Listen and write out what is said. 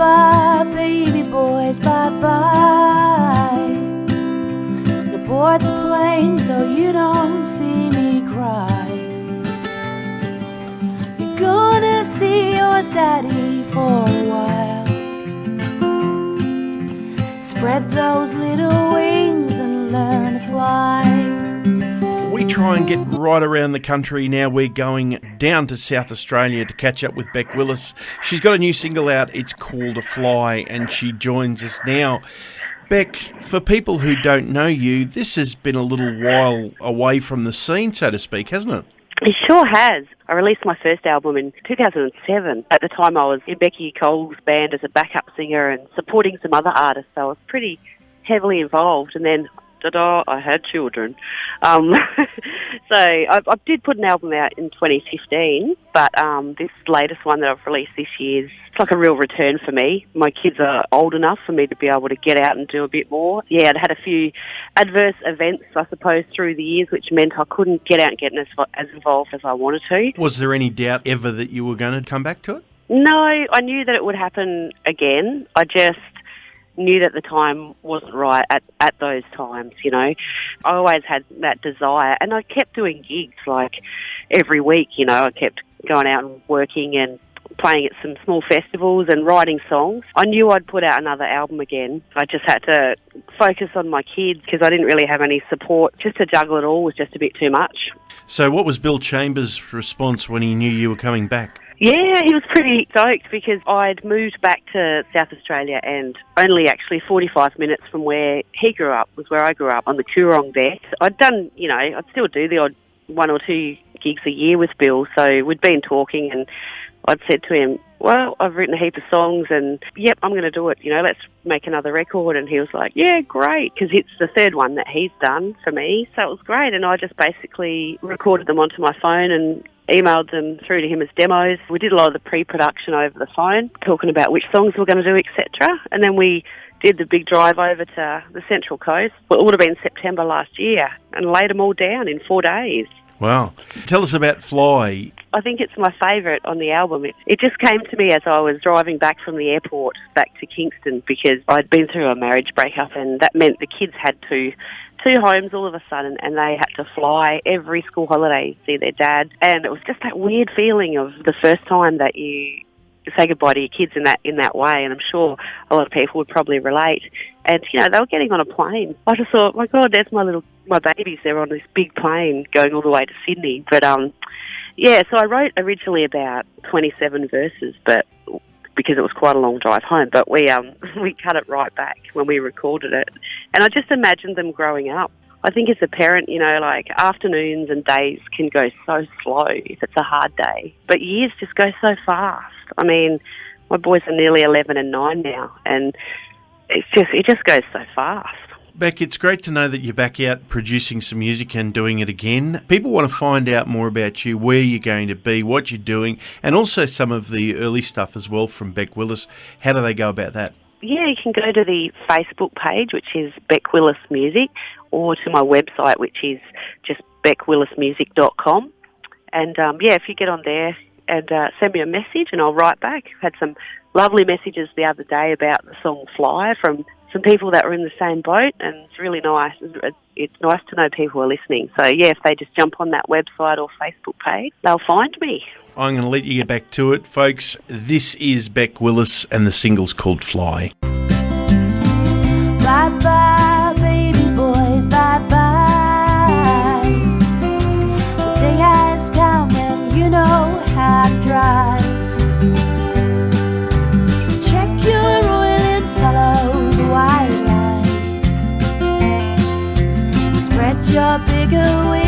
Bye-bye, baby boys, bye-bye. Board the plane so you don't see me cry. You're gonna see your daddy for a while. Spread those little wings and learn to fly. We try and get right around the country. Now we're going down to South Australia to catch up with Bec Willis. She's got a new single out. It's called Fly, and she joins us now. Bec, for people who don't know you, this has been a little while away from the scene, so to speak, hasn't it? It sure has. I released my first album in 2007. At the time I was in Becky Cole's band as a backup singer and supporting some other artists, so I was pretty heavily involved. And then, ta-da, I had children. So I did put an album out in 2015, but this latest one that I've released this year is like a real return for me. My kids are old enough for me to be able to get out and do a bit more. Yeah, I'd had a few adverse events, I suppose, through the years, which meant I couldn't get out and get as involved as I wanted to. Was there any doubt ever that you were going to come back to it? No, I knew that it would happen again. I just knew that the time wasn't right at those times, you know. I always had that desire, and I kept doing gigs like every week, you know. I kept going out and working and playing at some small festivals and writing songs. I knew I'd put out another album again. I just had to focus on my kids because I didn't really have any support. Just to juggle it all was just a bit too much. So what was Bill Chambers' response when he knew you were coming back? Yeah, he was pretty stoked because I'd moved back to South Australia and only actually 45 minutes from where he grew up was where I grew up, on the Coorong there. I'd done, you know, I'd still do the odd 1 or 2 gigs a year with Bill, so we'd been talking and I'd said to him, well, I've written a heap of songs and, yep, I'm going to do it, you know, let's make another record. And he was like, yeah, great, because it's the third one that he's done for me, so it was great. And I just basically recorded them onto my phone and emailed them through to him as demos. We did a lot of the pre-production over the phone, talking about which songs we're going to do, etc. And then we did the big drive over to the Central Coast. Well, it would have been September last year, and laid them all down in 4 days. Wow. Tell us about Fly. I think it's my favourite on the album. It just came to me as I was driving back from the airport back to Kingston because I'd been through a marriage breakup, and that meant the kids had two homes all of a sudden, and they had to fly every school holiday to see their dad. And it was just that weird feeling of the first time that you say goodbye to your kids in that way, and I'm sure a lot of people would probably relate. And, you know, they were getting on a plane. I just thought, my God, there's my babies. They're on this big plane going all the way to Sydney. But, yeah, so I wrote originally about 27 verses, but because it was quite a long drive home, but we cut it right back when we recorded it. And I just imagined them growing up. I think as a parent, you know, like afternoons and days can go so slow if it's a hard day, but years just go so fast. I mean, my boys are nearly 11 and 9 now, and it just goes so fast. Bec, it's great to know that you're back out producing some music and doing it again. People want to find out more about you, where you're going to be, what you're doing, and also some of the early stuff as well from Bec Willis. How do they go about that? Yeah, you can go to the Facebook page, which is Bec Willis Music, or to my website, which is just becwillismusic.com. And, yeah, if you get on there and send me a message and I'll write back. I've had some lovely messages the other day about the song Fly from some people that were in the same boat, and it's really nice. It's nice to know people are listening. So, yeah, if they just jump on that website or Facebook page, they'll find me. I'm going to let you get back to it, folks. This is Bec Willis, and the single's called Fly. Bye-bye, baby boys, bye-bye. The day has come and you know how to drive. Check your oil and follow the white lines. Spread your bigger wings.